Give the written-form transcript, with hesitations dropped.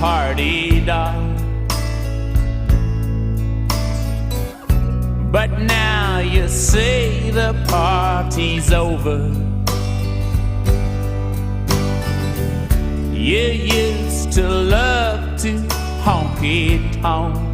party doll. But now you say the party's over. You used to love to honky tonk.